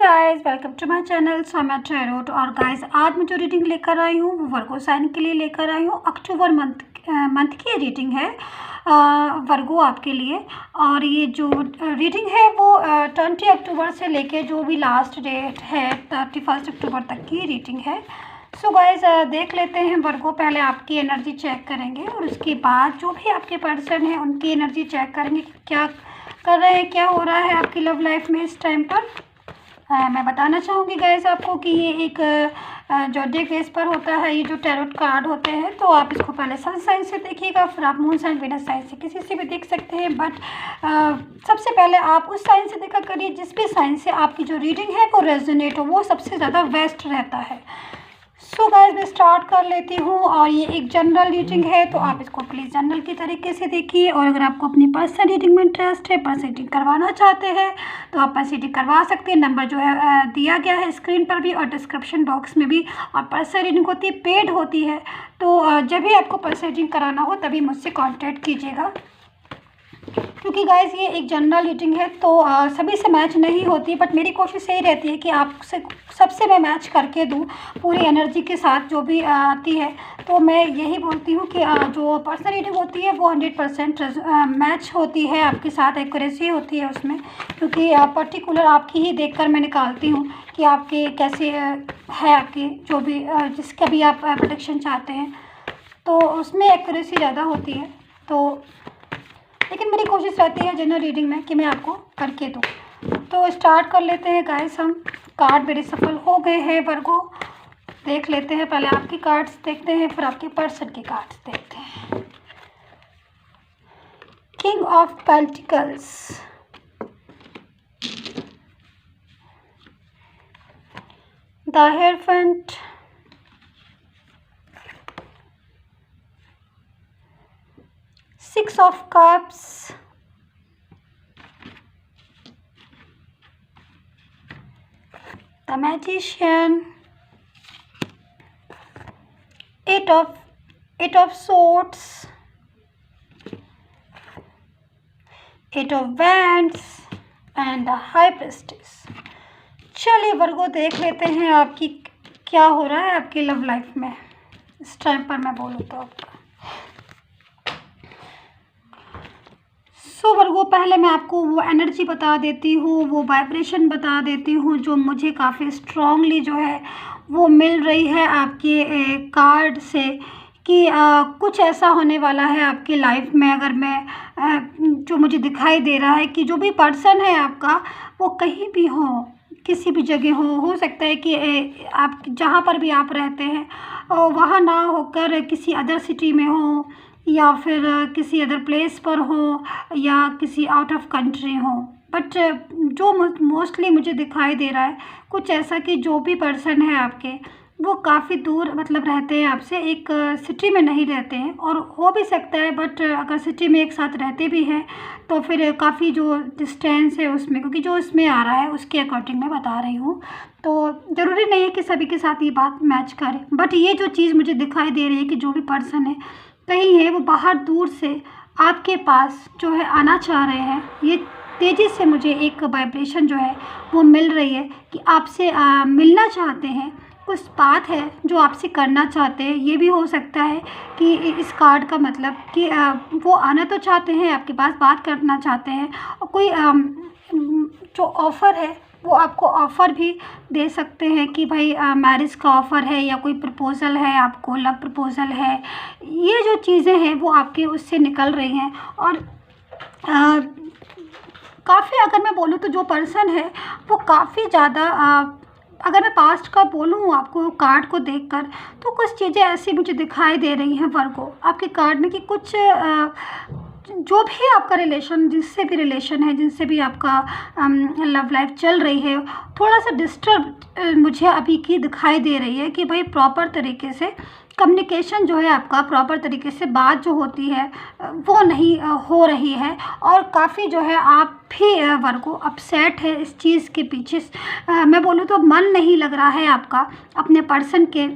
Guys, welcome to my channel Soumya tarot. और guys, आज मैं जो रीडिंग लेकर आई हूँ वो वर्गो साइन के लिए लेकर आई हूँ। अक्टूबर मंथ की रीडिंग है वर्गो आपके लिए। और ये जो रीडिंग है वो 20 अक्टूबर से लेके जो भी लास्ट डेट है 31 अक्टूबर तक की रीडिंग है। सो गाइस, देख लेते हैं वर्गो। पहले आपकी एनर्जी चेक करेंगे और उसके बाद जो भी आपके पर्सन है उनकी एनर्जी चेक करेंगे, क्या कर रहे हैं, क्या हो रहा है आपकी लव लाइफ में इस टाइम पर। मैं बताना चाहूँगी गाइस आपको कि ये एक ज़ोडिएक बेस पर होता है। ये जो टैरोट कार्ड होते हैं तो आप इसको पहले सन साइन से देखिएगा, फिर आप मून साइन, वीनस साइन से किसी से भी देख सकते हैं। बट सबसे पहले आप उस साइन से देखा करिए जिस भी साइन से आपकी जो रीडिंग है वो रेजोनेट हो, वो सबसे ज़्यादा बेस्ट रहता है। सो गाइस, मैं स्टार्ट कर लेती हूँ। और ये एक जनरल रीडिंग है तो आप इसको प्लीज़ जनरल की तरीके से देखिए। और अगर आपको अपनी पर्सनल रीडिंग में इंटरेस्ट है, पर्सनल रीडिंग करवाना चाहते हैं तो आप पर्सनल रीडिंग करवा सकते हैं। नंबर जो है दिया गया है स्क्रीन पर भी और डिस्क्रिप्शन बॉक्स में भी। और पर्सनल रीडिंग होती है, पेड होती है, तो जब भी आपको पर्सनल रीडिंग कराना हो तभी मुझसे कॉन्टैक्ट कीजिएगा। क्योंकि गाइस ये एक जनरल रीडिंग है तो सभी से मैच नहीं होती, बट मेरी कोशिश यही रहती है कि आपसे सबसे मैं मैच करके दूँ पूरी एनर्जी के साथ जो भी आती है। तो मैं यही बोलती हूँ कि जो पर्सनल रीडिंग होती है वो 100% मैच होती है आपके साथ, एक्यूरेसी होती है उसमें। क्योंकि पर्टिकुलर आपकी ही देखकर मैं निकालती हूँ कि आपके कैसे है, आपकी जो भी जिसका भी आप प्रोटेक्शन चाहते हैं तो उसमें एक्यूरेसी ज़्यादा होती है। तो लेकिन मेरी कोशिश रहती है जनरल रीडिंग में कि मैं आपको करके दूँ। तो स्टार्ट कर लेते हैं गाइस। हम कार्ड मेरे सफल हो गए हैं वर्गो। देख लेते हैं, पहले आपकी कार्ड्स देखते हैं फिर आपके पर्सन के कार्ड्स देखते हैं। King of pentacles, the hierophant, six of cups, the magician, eight of swords, eight of wands and the high priestess। चलिए वर्गो, देख लेते हैं आपकी क्या हो रहा है आपकी लव लाइफ में इस टाइम पर मैं बोलूँ तो आपका। सो वर्गो, पहले मैं आपको वो एनर्जी बता देती हूँ, वो वाइब्रेशन बता देती हूँ जो मुझे काफ़ी स्ट्रांगली जो है वो मिल रही है आपके कार्ड से कि कुछ ऐसा होने वाला है आपकी लाइफ में। अगर मैं जो मुझे दिखाई दे रहा है कि जो भी पर्सन है आपका वो कहीं भी हो, किसी भी जगह हो सकता है कि आप जहाँ पर भी आप रहते हैं वहाँ ना होकर किसी अदर सिटी में हो या फिर किसी अदर प्लेस पर हो या किसी आउट ऑफ कंट्री हो। बट जो मोस्टली मुझे दिखाई दे रहा है कुछ ऐसा कि जो भी पर्सन है आपके वो काफ़ी दूर मतलब रहते हैं आपसे, एक सिटी में नहीं रहते हैं। और हो भी सकता है बट अगर सिटी में एक साथ रहते भी हैं तो फिर काफ़ी जो डिस्टेंस है उसमें, क्योंकि जो इसमें आ रहा है उसके अकॉर्डिंग मैं बता रही हूँ। तो ज़रूरी नहीं है कि सभी के साथ ये बात मैच करे, बट ये जो चीज़ मुझे दिखाई दे रही है कि जो भी पर्सन है कहीं है वो बाहर दूर से आपके पास जो है आना चाह रहे हैं। ये तेज़ी से मुझे एक वाइब्रेशन जो है वो मिल रही है कि आपसे मिलना चाहते हैं, कुछ बात है जो आपसे करना चाहते हैं। ये भी हो सकता है कि इस कार्ड का मतलब कि वो आना तो चाहते हैं आपके पास, बात करना चाहते हैं और कोई जो ऑफ़र है वो आपको ऑफ़र भी दे सकते हैं कि भाई मैरिज का ऑफ़र है या कोई प्रपोज़ल है, आपको लव प्रपोज़ल है। ये जो चीज़ें हैं वो आपके उससे निकल रही हैं। और काफ़ी अगर मैं बोलूँ तो जो पर्सन है वो काफ़ी ज़्यादा अगर मैं पास्ट का बोलूँ आपको कार्ड को देखकर तो कुछ चीज़ें ऐसी मुझे दिखाई दे रही हैं वर्गो आपके कार्ड में कि कुछ जो भी आपका रिलेशन, जिससे भी रिलेशन है, जिनसे भी आपका लव लाइफ चल रही है, थोड़ा सा डिस्टर्ब मुझे अभी की दिखाई दे रही है कि भाई प्रॉपर तरीके से कम्युनिकेशन जो है आपका प्रॉपर तरीके से बात जो होती है वो नहीं हो रही है, और काफ़ी जो है आप भी वर्गो अपसेट है इस चीज़ के पीछे। मैं बोलूँ तो मन नहीं लग रहा है आपका अपने पर्सन के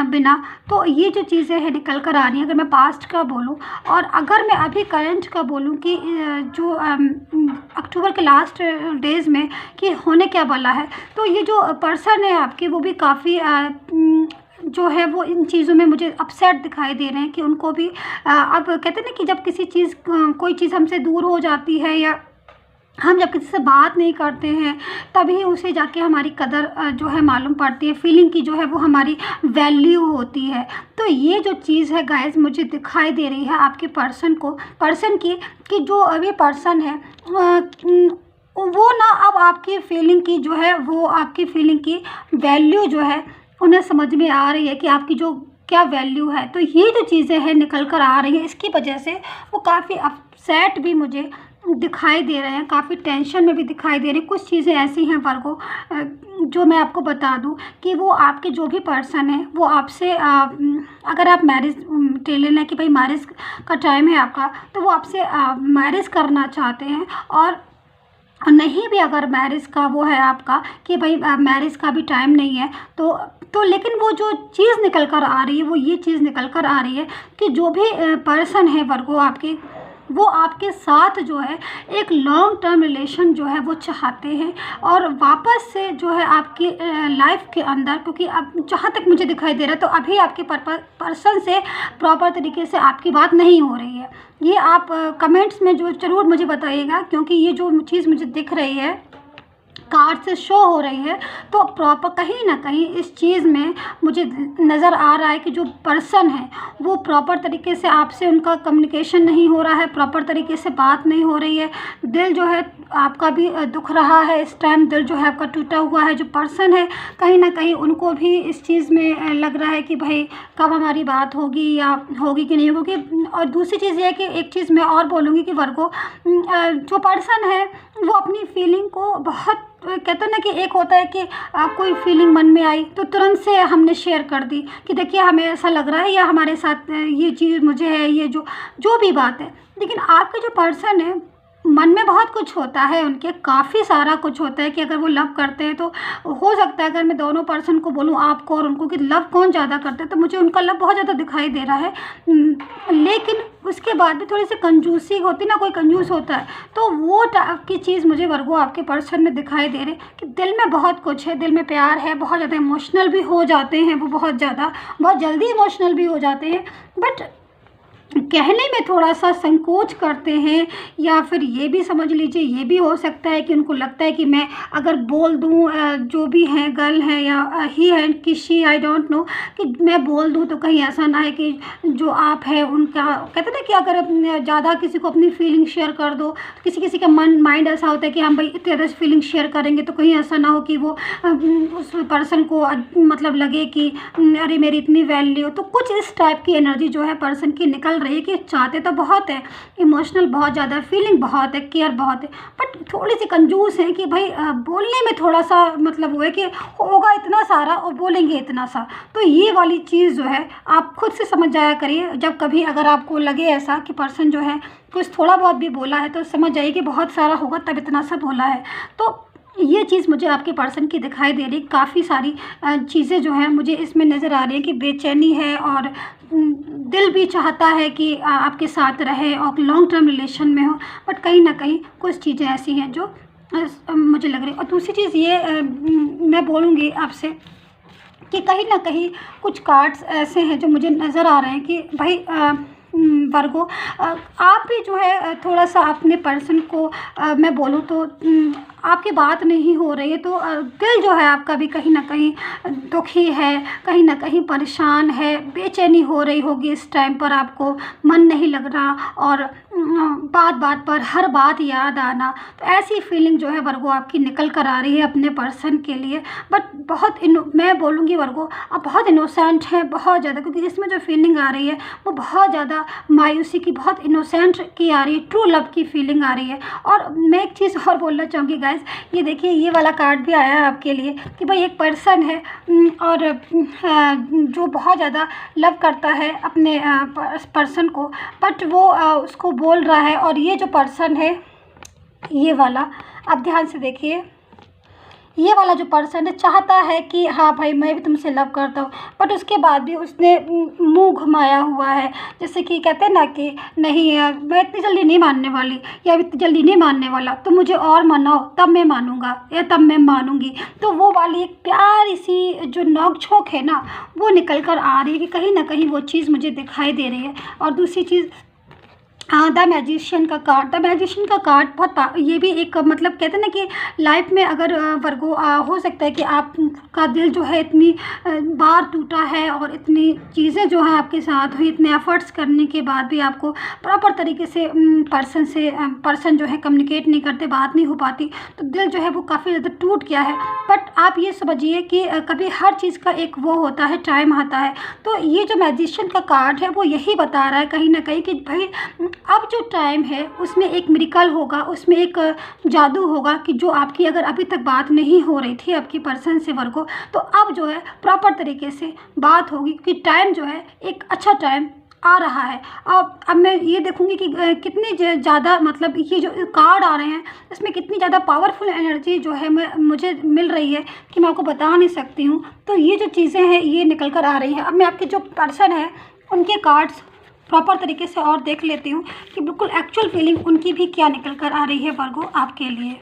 बिना। तो ये जो चीज़ें हैं निकल कर आ रही हैं, अगर मैं पास्ट का बोलूँ, और अगर मैं अभी करंट का बोलूँ कि जो अक्टूबर के लास्ट डेज़ में कि होने क्या वाला है, तो ये जो पर्सन है आपके वो भी काफ़ी जो है वो इन चीज़ों में मुझे अपसेट दिखाई दे रहे हैं कि उनको भी अब कहते हैं ना कि जब किसी चीज़ कोई चीज़ हमसे दूर हो जाती है, या हम जब किसी से बात नहीं करते हैं, तभी उसे जाके हमारी कदर जो है मालूम पड़ती है, फीलिंग की जो है वो हमारी वैल्यू होती है। तो ये जो चीज़ है गाइस मुझे दिखाई दे रही है आपके पर्सन की कि जो अभी पर्सन है वो ना अब आपकी फीलिंग की जो है वो आपकी फीलिंग की वैल्यू जो है उन्हें समझ में आ रही है कि आपकी जो क्या वैल्यू है। तो ये जो चीज़ें हैं निकल कर आ रही हैं, इसकी वजह से वो काफ़ी अपसेट भी मुझे दिखाई दे रहे हैं, काफ़ी टेंशन में भी दिखाई दे रही हैं। कुछ चीज़ें ऐसी हैं वर्गो जो मैं आपको बता दूं कि वो आपके जो भी पर्सन है वो आपसे अगर आप मैरिज ले लें कि भाई मैरिज का टाइम है आपका, तो वो आपसे मैरिज करना चाहते हैं। और नहीं भी अगर मैरिज का वो है आपका कि भाई मैरिज का भी टाइम नहीं है, तो लेकिन वो जो चीज़ निकल कर आ रही है वो ये चीज़ निकल कर आ रही है कि जो भी पर्सन है वर्गो आपके, वो आपके साथ जो है एक लॉन्ग टर्म रिलेशन जो है वो चाहते हैं, और वापस से जो है आपकी लाइफ के अंदर, क्योंकि अब जहाँ तक मुझे दिखाई दे रहा है तो अभी आपके पर्सन से प्रॉपर तरीके से आपकी बात नहीं हो रही है। ये आप कमेंट्स में जो ज़रूर मुझे बताइएगा, क्योंकि ये जो चीज़ मुझे दिख रही है कार्ड से शो हो रही है, तो प्रॉपर कहीं ना कहीं इस चीज़ में मुझे नज़र आ रहा है कि जो पर्सन है वो प्रॉपर तरीके से आपसे उनका कम्युनिकेशन नहीं हो रहा है, प्रॉपर तरीके से बात नहीं हो रही है। दिल जो है आपका भी दुख रहा है इस टाइम, दिल जो है आपका टूटा हुआ है। जो पर्सन है कहीं ना कहीं उनको भी इस चीज़ में लग रहा है कि भाई कब हमारी बात होगी, या होगी कि नहीं होगी। और दूसरी चीज़ ये है कि एक चीज़ मैं और बोलूँगी कि वर्गो जो पर्सन है वो अपनी फीलिंग को बहुत कहते हैं ना कि एक होता है कि कोई फीलिंग मन में आई तो तुरंत से हमने शेयर कर दी कि देखिए हमें ऐसा लग रहा है, या हमारे साथ ये चीज़ मुझे है, ये जो भी बात है। लेकिन आपके जो पर्सन है मन में बहुत कुछ होता है, उनके काफ़ी सारा कुछ होता है कि अगर वो लव करते हैं तो हो सकता है, अगर मैं दोनों पर्सन को बोलूँ आपको और उनको कि लव कौन ज़्यादा करते हैं, तो मुझे उनका लव बहुत ज़्यादा दिखाई दे रहा है। लेकिन उसके बाद भी थोड़ी सी कंजूसी होती ना, कोई कंजूस होता है, तो वो टाइप की चीज़ मुझे वर्गो आपके पर्सन में दिखाई दे रही है कि दिल में बहुत कुछ है, दिल में प्यार है, बहुत ज़्यादा इमोशनल भी हो जाते हैं वो, बहुत जल्दी इमोशनल भी हो जाते हैं, बट कहने में थोड़ा सा संकोच करते हैं। या फिर ये भी समझ लीजिए, ये भी हो सकता है कि उनको लगता है कि मैं अगर बोल दूँ, जो भी हैं गर्ल हैं या ही है कि शी, आई डोंट नो, कि मैं बोल दूँ तो कहीं ऐसा ना है कि जो आप है उनका, कहते हैं ना कि अगर ज़्यादा किसी को अपनी फीलिंग शेयर कर दो, तो किसी का माइंड ऐसा होता है कि हम भाई इतनी ज़्यादा फीलिंग शेयर करेंगे तो कहीं ऐसा ना हो कि वो उस पर्सन को मतलब लगे कि अरे मेरी इतनी वैल्यू। तो कुछ इस टाइप की एनर्जी जो है पर्सन की निकल रही है कि चाहते तो बहुत है, इमोशनल बहुत ज़्यादा, फीलिंग बहुत है, केयर बहुत है, बट थोड़ी सी कंजूस है कि भाई बोलने में थोड़ा सा मतलब वो है कि होगा इतना सारा और बोलेंगे इतना सा। तो ये वाली चीज़ जो है आप खुद से समझ जाया करिए, जब कभी अगर आपको लगे ऐसा कि पर्सन जो है कुछ थोड़ा बहुत भी बोला है तो समझ जाइए कि बहुत सारा होगा तब इतना सा बोला है। तो ये चीज़ मुझे आपके पर्सन की दिखाई दे रही, काफ़ी सारी चीज़ें जो हैं मुझे इसमें नज़र आ रही है कि बेचैनी है, और दिल भी चाहता है कि आपके साथ रहे और लॉन्ग टर्म रिलेशन में हो, बट कहीं ना कहीं कुछ चीज़ें ऐसी हैं जो मुझे लग रही है। और दूसरी चीज़ ये मैं बोलूँगी आपसे कि कहीं ना कहीं कुछ कार्ड्स ऐसे हैं जो मुझे नज़र आ रहे हैं कि भाई वर्गो आप भी जो है थोड़ा सा अपने पर्सन को मैं बोलूँ तो आपकी बात नहीं हो रही है, तो दिल जो है आपका भी कहीं ना कहीं दुखी है, कहीं ना कहीं परेशान है, बेचैनी हो रही होगी इस टाइम पर, आपको मन नहीं लग रहा। और बात बात पर हर बात याद आना, तो ऐसी फीलिंग जो है वर्गो आपकी निकल कर आ रही है अपने पर्सन के लिए। बट बहुत मैं बोलूँगी वर्गो आप बहुत इनोसेंट हैं, बहुत ज़्यादा, क्योंकि इसमें जो फीलिंग आ रही है वो बहुत ज़्यादा मायूसी की, बहुत इनोसेंट की आ रही है, ट्रू लव की फीलिंग आ रही है। और मैं एक चीज़ और बोलना चाहूँगी गाइस, ये देखिए ये वाला कार्ड भी आया है आपके लिए कि भाई एक पर्सन है और जो बहुत ज़्यादा लव करता है अपने पर्सन को, बट वो उसको बोल रहा है। और ये जो पर्सन है ये वाला, आप ध्यान से देखिए, ये वाला जो पर्सन है चाहता है कि हाँ भाई मैं भी तुमसे लव करता हूँ, बट उसके बाद भी उसने मुंह घुमाया हुआ है। जैसे कि कहते हैं ना कि नहीं यार मैं इतनी जल्दी नहीं मानने वाली, या इतनी जल्दी नहीं मानने वाला, तो मुझे और मनाओ तब मैं मानूंगा या तब मैं मानूंगी। तो वो वाली एक प्यारी सी जो नोक झोंक है ना, वो निकल कर आ रही है कि कहीं ना कहीं वो चीज़ मुझे दिखाई दे रही है। और दूसरी चीज़, हाँ, द मैजिशियन का कार्ड, द मैजिशियन का कार्ड बहुत ये भी एक मतलब कहते हैं ना कि लाइफ में अगर वर्गो हो सकता है कि आपका दिल जो है इतनी बार टूटा है और इतनी चीज़ें जो हैं आपके साथ हुई, इतने एफर्ट्स करने के बाद भी आपको प्रॉपर तरीके से पर्सन जो है कम्युनिकेट नहीं करते, बात नहीं हो पाती, तो दिल जो है वो काफ़ी ज़्यादा टूट गया है। बट आप ये समझिए कि कभी हर चीज़ का एक वो होता है, टाइम आता है। तो ये जो मैजिशियन का कार्ड है वो यही बता रहा है कहीं ना कहीं कि भाई अब जो टाइम है उसमें एक मिरेकल होगा, उसमें एक जादू होगा कि जो आपकी अगर अभी तक बात नहीं हो रही थी आपकी पर्सन से वर्गो, तो अब जो है प्रॉपर तरीके से बात होगी कि टाइम जो है एक अच्छा टाइम आ रहा है। अब मैं ये देखूंगी कि कितनी ज़्यादा मतलब ये जो कार्ड आ रहे हैं इसमें कितनी ज़्यादा पावरफुल एनर्जी जो है मुझे मिल रही है कि मैं आपको बता नहीं सकती हूँ। तो ये जो चीज़ें हैं ये निकल कर आ रही हैं। अब मैं आपके जो पर्सन है उनके कार्ड्स प्रॉपर तरीके से और देख लेती हूँ कि बिल्कुल एक्चुअल फीलिंग उनकी भी क्या निकल कर आ रही है वर्गो आपके लिए।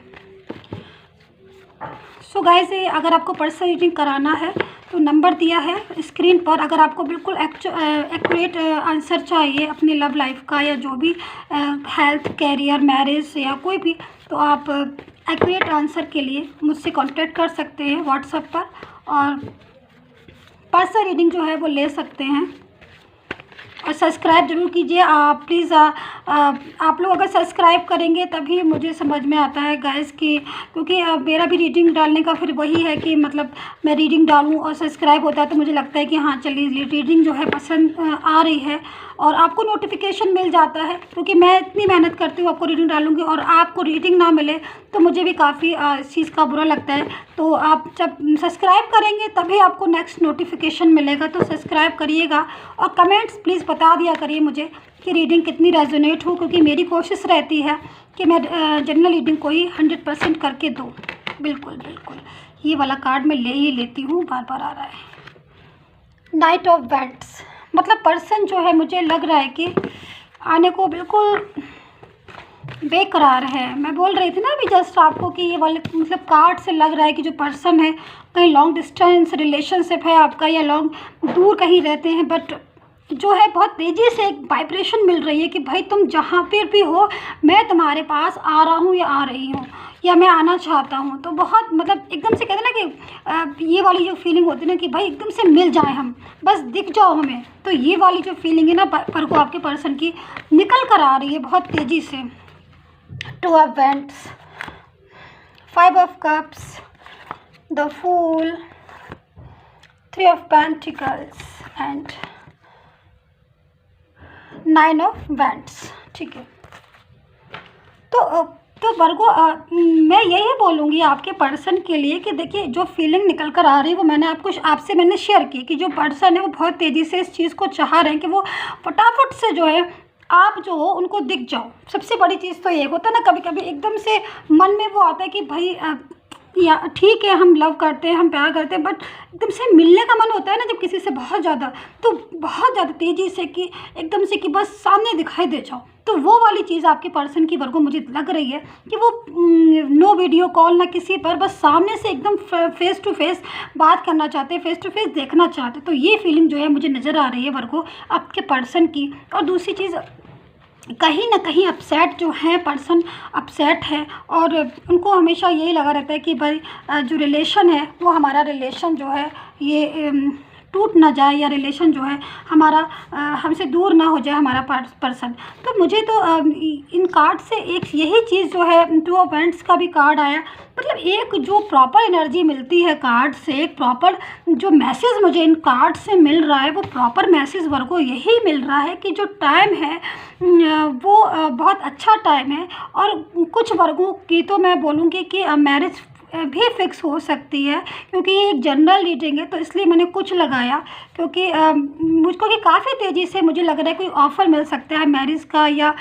सो गाइस, अगर आपको पर्सनल रीडिंग कराना है तो नंबर दिया है स्क्रीन पर। अगर आपको बिल्कुल एक्यूरेट आंसर चाहिए अपनी लव लाइफ का या जो भी हेल्थ, कैरियर, मैरिज या कोई भी, तो आप एक्यूरेट आंसर के लिए मुझसे कांटेक्ट कर सकते हैं व्हाट्सएप पर और पर्सनल रीडिंग जो है वो ले सकते हैं। और सब्सक्राइब जरूर कीजिए आप प्लीज़। आप लोग अगर सब्सक्राइब करेंगे तभी मुझे समझ में आता है गाइस कि, क्योंकि मेरा भी रीडिंग डालने का फिर वही है कि मतलब मैं रीडिंग डालूं और सब्सक्राइब होता है तो मुझे लगता है कि हाँ चलिए रीडिंग जो है पसंद आ रही है और आपको नोटिफिकेशन मिल जाता है। क्योंकि मैं इतनी मेहनत करती हूँ आपको रीडिंग डालूँगी और आपको रीडिंग ना मिले तो मुझे भी काफ़ी इस चीज़ का बुरा लगता है। तो आप जब सब्सक्राइब करेंगे तभी आपको नेक्स्ट नोटिफिकेशन मिलेगा, तो सब्सक्राइब करिएगा और कमेंट्स प्लीज़ बता दिया करिए मुझे कि रीडिंग कितनी रेजोनेट हो, क्योंकि मेरी कोशिश रहती है कि मैं जनरल रीडिंग को ही 100% करके दूँ। बिल्कुल बिल्कुल, ये वाला कार्ड मैं ले ही लेती हूँ, बार बार आ रहा है। नाइट ऑफ वेंट्स, मतलब पर्सन जो है मुझे लग रहा है कि आने को बिल्कुल बेकरार है। मैं बोल रही थी ना अभी जस्ट आपको कि ये वाले मतलब कार्ड से लग रहा है कि जो पर्सन है कहीं लॉन्ग डिस्टेंस रिलेशनशिप है आपका या लॉन्ग दूर कहीं रहते हैं, बट जो है बहुत तेज़ी से एक वाइब्रेशन मिल रही है कि भाई तुम जहाँ पर भी हो मैं तुम्हारे पास आ रहा हूँ या आ रही हूँ या मैं आना चाहता हूँ। तो बहुत मतलब एकदम से कहते हैं ना कि ये वाली जो फीलिंग होती है ना कि भाई एकदम से मिल जाए हम, बस दिख जाओ हमें, तो ये वाली जो फीलिंग है ना पर को आपके पर्सन की निकल कर आ रही है बहुत तेज़ी से। 2 of wands, 5 of cups, the fool, 3 of pentacles and 9 of wands. ठीक है, तो वर्गो मैं यही बोलूँगी आपके पर्सन के लिए कि देखिए जो फीलिंग निकल कर आ रही है वो मैंने आपसे मैंने शेयर की कि जो पर्सन है वो बहुत तेज़ी से इस चीज़ को चाह रहे हैं कि वो फटाफट से जो है आप जो हो उनको दिख जाओ। सबसे बड़ी चीज़ तो ये होता है ना, कभी कभी एकदम से मन में वो आता है कि भाई या ठीक है हम लव करते हैं, हम प्यार करते हैं, बट एकदम से मिलने का मन होता है ना जब किसी से बहुत ज़्यादा, तो बहुत ज़्यादा तेज़ी से कि एकदम से कि बस सामने दिखाई दे जाओ। तो वो वाली चीज़ आपके पर्सन की वर्गो मुझे लग रही है कि वो नो वीडियो कॉल ना किसी पर, बस सामने से एकदम फेस टू फेस बात करना चाहते हैं, फेस टू फेस देखना चाहते हैं। तो ये फीलिंग जो है मुझे नज़र आ रही है वर्गो आपके पर्सन की। और दूसरी चीज़, कहीं ना कहीं अपसेट जो है पर्सन अपसेट है और उनको हमेशा यही लगा रहता है कि भाई जो रिलेशन है वो हमारा रिलेशन जो है ये टूट ना जाए या रिलेशन जो है हमारा हमसे दूर ना हो जाए हमारा पर्सन। तो मुझे तो इन कार्ड से एक यही चीज़ जो है, टू ऑफ वैंड्स का भी कार्ड आया, मतलब एक जो प्रॉपर एनर्जी मिलती है कार्ड से, एक प्रॉपर जो मैसेज मुझे इन कार्ड से मिल रहा है, वो प्रॉपर मैसेज वर्गो यही मिल रहा है कि जो टाइम है वो बहुत अच्छा टाइम है। और कुछ वर्गों की तो मैं बोलूँगी कि मैरिज भी फिक्स हो सकती है, क्योंकि ये एक जनरल रीडिंग है तो इसलिए मैंने कुछ लगाया, क्योंकि मुझको कि काफ़ी तेज़ी से मुझे लग रहा है कोई ऑफ़र मिल सकता है मैरिज का, या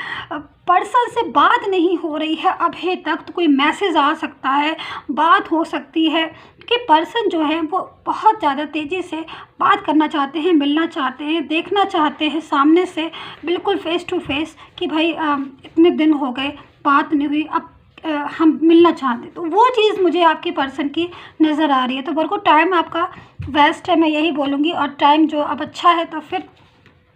पर्सन से बात नहीं हो रही है अभी तक तो कोई मैसेज आ सकता है, बात हो सकती है कि पर्सन जो है वो बहुत ज़्यादा तेज़ी से बात करना चाहते हैं, मिलना चाहते हैं, देखना चाहते हैं सामने से, बिल्कुल फ़ेस टू फेस, कि भाई इतने दिन हो गए बात नहीं हुई, अब हम मिलना चाहते। तो वो चीज़ मुझे आपके पर्सन की नज़र आ रही है। तो वर्गो टाइम आपका बेस्ट है, मैं यही बोलूँगी। और टाइम जो अब अच्छा है तो फिर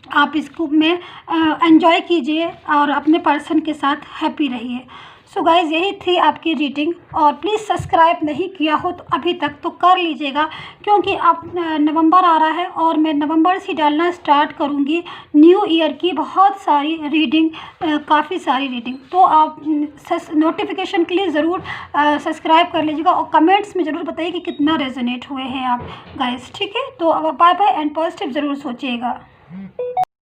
आप इसको में एंजॉय कीजिए और अपने पर्सन के साथ हैप्पी रहिए। सो गाइज़, यही थी आपकी रीडिंग। और प्लीज़ सब्सक्राइब नहीं किया हो तो अभी तक तो कर लीजिएगा, क्योंकि अब नवंबर आ रहा है और मैं नवंबर से डालना स्टार्ट करूँगी न्यू ईयर की बहुत सारी रीडिंग, काफ़ी सारी रीडिंग। तो आप नोटिफिकेशन के लिए ज़रूर सब्सक्राइब कर लीजिएगा और कमेंट्स में ज़रूर बताइए कि कितना रेजोनेट हुए हैं आप गाइज़, ठीक है। तो बाय बाय एंड पॉजिटिव ज़रूर सोचिएगा।